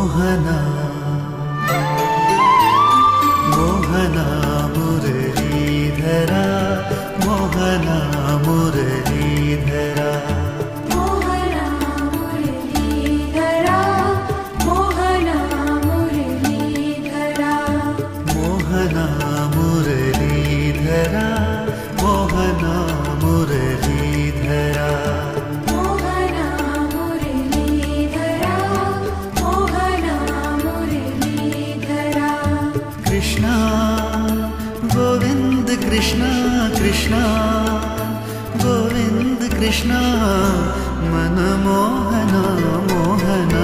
Mohan Mohan Muralidhar Mohan Muralidhar Mohan Muralidhar Mohan Muralidhar Mohan Muralidhar Mohan Muralidhar Mohan Muralidhar Mohan Muralidhar Krishna Govinda Krishna Krishna Govinda Krishna Manmohan Mohan